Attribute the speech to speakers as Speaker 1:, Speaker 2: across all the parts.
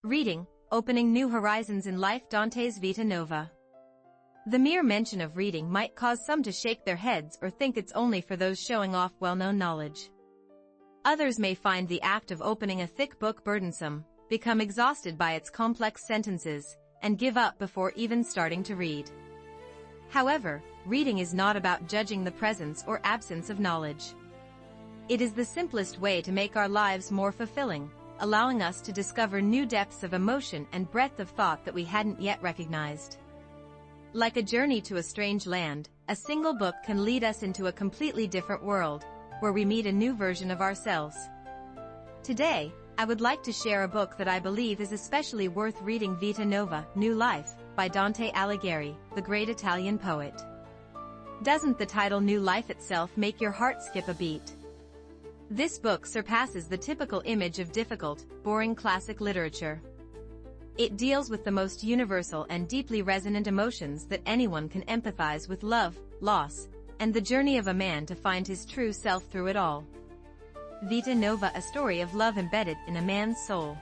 Speaker 1: Reading, opening new horizons in life. Dante's Vita Nova. The mere mention of reading might cause some to shake their heads or think it's only for those showing off well-known knowledge. Others may find the act of opening a thick book burdensome, become exhausted by its complex sentences, and give up before even starting to read. However, reading is not about judging the presence or absence of knowledge. It is the simplest way to make our lives more fulfilling, allowing us to discover new depths of emotion and breadth of thought that we hadn't yet recognized. Like a journey to a strange land, a single book can lead us into a completely different world, where we meet a new version of ourselves. Today, I would like to share a book that I believe is especially worth reading: Vita Nova, New Life, by Dante Alighieri, the great Italian poet. Doesn't the title New Life itself make your heart skip a beat? This book surpasses the typical image of difficult, boring classic literature. It deals with the most universal and deeply resonant emotions that anyone can empathize with: love, loss, and the journey of a man to find his true self through it all. Vita Nova, a story of love embedded in a man's soul.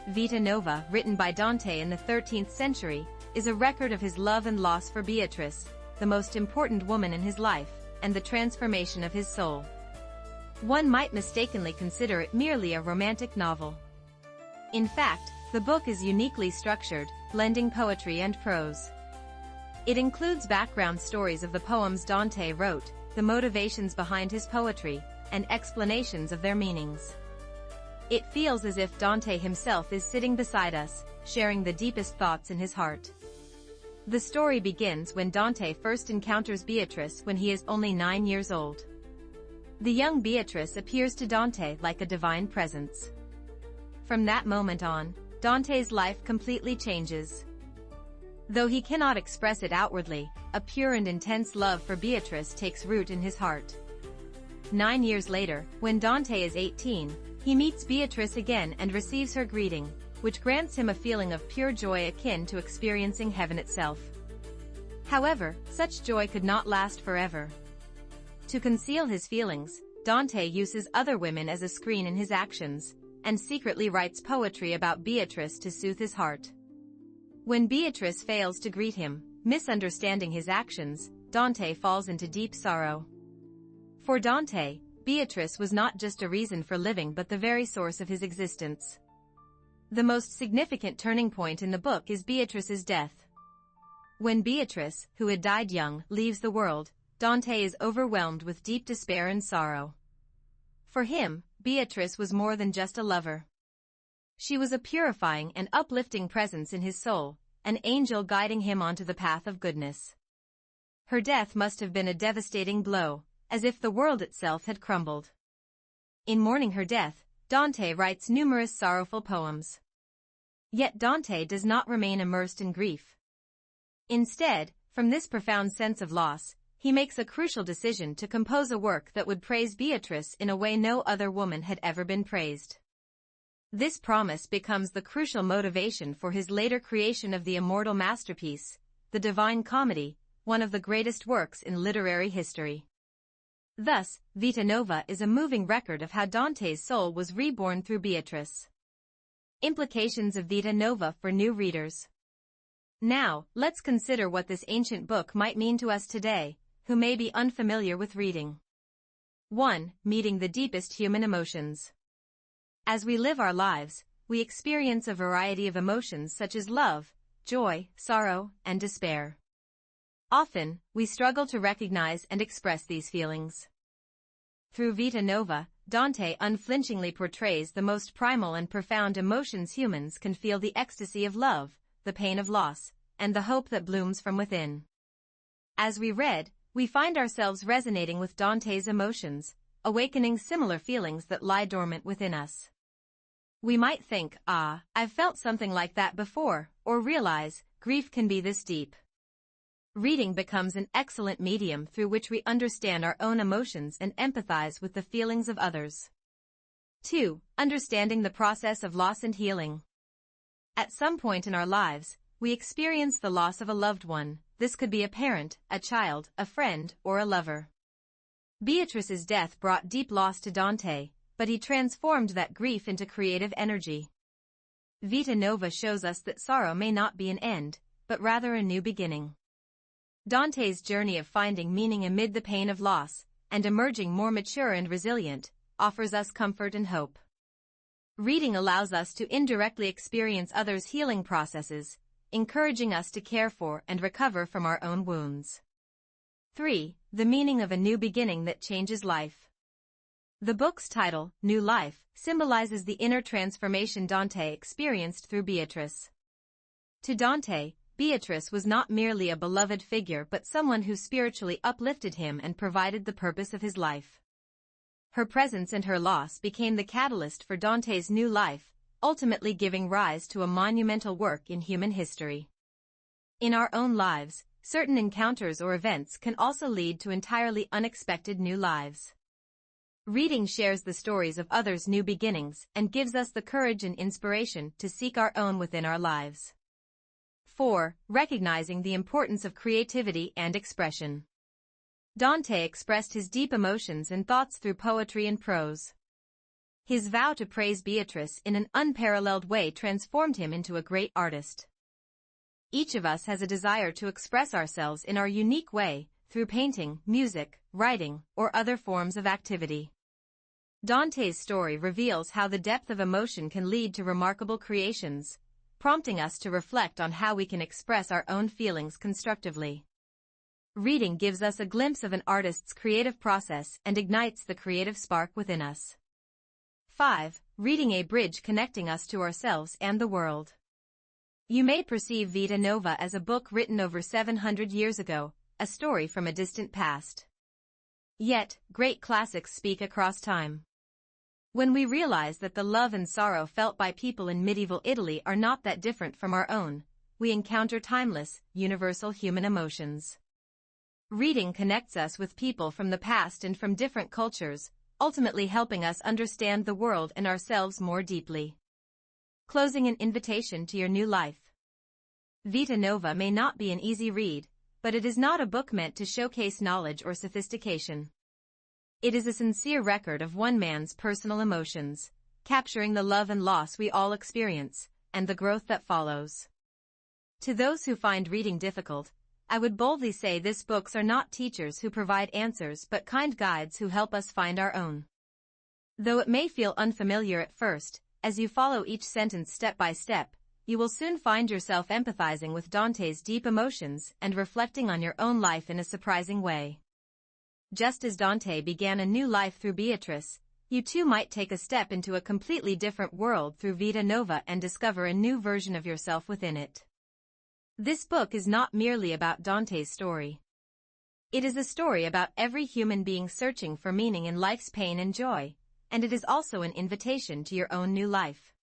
Speaker 1: Vita Nova, written by Dante in the 13th century, is a record of his love and loss for Beatrice, the most important woman in his life, and the transformation of his soul. One might mistakenly consider it merely a romantic novel. In fact, the book is uniquely structured, blending poetry and prose. It includes background stories of the poems Dante wrote, the motivations behind his poetry, and explanations of their meanings. It feels as if Dante himself is sitting beside us, sharing the deepest thoughts in his heart. The story begins when Dante first encounters Beatrice when he is only 9 years old. The young Beatrice appears to Dante like a divine presence. From that moment on, Dante's life completely changes. Though he cannot express it outwardly, a pure and intense love for Beatrice takes root in his heart. 9 years later, when Dante is 18, he meets Beatrice again and receives her greeting, which grants him a feeling of pure joy akin to experiencing heaven itself. However, such joy could not last forever. To conceal his feelings, Dante uses other women as a screen in his actions, and secretly writes poetry about Beatrice to soothe his heart. When Beatrice fails to greet him, misunderstanding his actions, Dante falls into deep sorrow. For Dante, Beatrice was not just a reason for living but the very source of his existence. The most significant turning point in the book is Beatrice's death. When Beatrice, who had died young, leaves the world, Dante is overwhelmed with deep despair and sorrow. For him, Beatrice was more than just a lover. She was a purifying and uplifting presence in his soul, an angel guiding him onto the path of goodness. Her death must have been a devastating blow, as if the world itself had crumbled. In mourning her death, Dante writes numerous sorrowful poems. Yet Dante does not remain immersed in grief. Instead, from this profound sense of loss, he makes a crucial decision to compose a work that would praise Beatrice in a way no other woman had ever been praised. This promise becomes the crucial motivation for his later creation of the immortal masterpiece, the Divine Comedy, one of the greatest works in literary history. Thus, Vita Nova is a moving record of how Dante's soul was reborn through Beatrice. Implications of Vita Nova for new readers. Now, let's consider what this ancient book might mean to us today, who may be unfamiliar with reading. 1. Meeting the deepest human emotions. As we live our lives, we experience a variety of emotions such as love, joy, sorrow, and despair. Often, we struggle to recognize and express these feelings. Through Vita Nova, Dante unflinchingly portrays the most primal and profound emotions humans can feel: the ecstasy of love, the pain of loss, and the hope that blooms from within. As we read, we find ourselves resonating with Dante's emotions, awakening similar feelings that lie dormant within us. We might think, I've felt something like that before, or realize, grief can be this deep. Reading becomes an excellent medium through which we understand our own emotions and empathize with the feelings of others. 2. Understanding the process of loss and healing. At some point in our lives, we experience the loss of a loved one. This could be a parent, a child, a friend, or a lover. Beatrice's death brought deep loss to Dante, but he transformed that grief into creative energy. Vita Nova shows us that sorrow may not be an end, but rather a new beginning. Dante's journey of finding meaning amid the pain of loss, and emerging more mature and resilient, offers us comfort and hope. Reading allows us to indirectly experience others' healing processes, encouraging us to care for and recover from our own wounds. 3. The meaning of a new beginning that changes life. The book's title, New Life, symbolizes the inner transformation Dante experienced through Beatrice. To Dante, Beatrice was not merely a beloved figure but someone who spiritually uplifted him and provided the purpose of his life. Her presence and her loss became the catalyst for Dante's new life, ultimately giving rise to a monumental work in human history. In our own lives, certain encounters or events can also lead to entirely unexpected new lives. Reading shares the stories of others' new beginnings and gives us the courage and inspiration to seek our own within our lives. 4. Recognizing the importance of creativity and expression. Dante expressed his deep emotions and thoughts through poetry and prose. His vow to praise Beatrice in an unparalleled way transformed him into a great artist. Each of us has a desire to express ourselves in our unique way, through painting, music, writing, or other forms of activity. Dante's story reveals how the depth of emotion can lead to remarkable creations, prompting us to reflect on how we can express our own feelings constructively. Reading gives us a glimpse of an artist's creative process and ignites the creative spark within us. 5. Reading a bridge connecting us to ourselves and the world. You may perceive Vita Nova as a book written over 700 years ago, a story from a distant past. Yet, great classics speak across time. When we realize that the love and sorrow felt by people in medieval Italy are not that different from our own, we encounter timeless, universal human emotions. Reading connects us with people from the past and from different cultures, ultimately helping us understand the world and ourselves more deeply. Closing an invitation to your new life. Vita Nova may not be an easy read, but it is not a book meant to showcase knowledge or sophistication. It is a sincere record of one man's personal emotions, capturing the love and loss we all experience, and the growth that follows. To those who find reading difficult, I would boldly say these books are not teachers who provide answers but kind guides who help us find our own. Though it may feel unfamiliar at first, as you follow each sentence step by step, you will soon find yourself empathizing with Dante's deep emotions and reflecting on your own life in a surprising way. Just as Dante began a new life through Beatrice, you too might take a step into a completely different world through Vita Nova and discover a new version of yourself within it. This book is not merely about Dante's story. It is a story about every human being searching for meaning in life's pain and joy, and it is also an invitation to your own new life.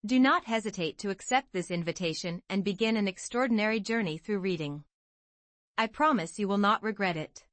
Speaker 1: Do not hesitate to accept this invitation and begin an extraordinary journey through reading. I promise you will not regret it.